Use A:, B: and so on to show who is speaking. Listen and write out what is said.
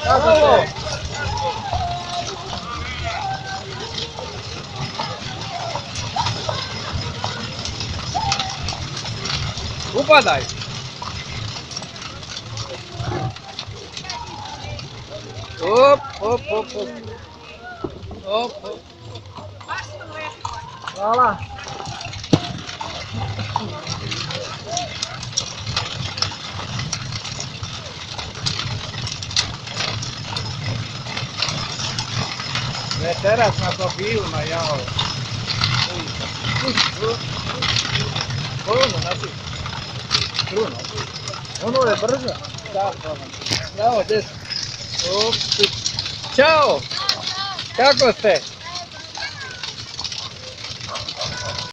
A: Kako ste? Upadaj! Op, op, op, op. Op, op. Hvala. Večeras na Sofijuma, jao. Kruno, znači. Kruno. Ono je brzo. Bravo, des. Ćao. Kako ste?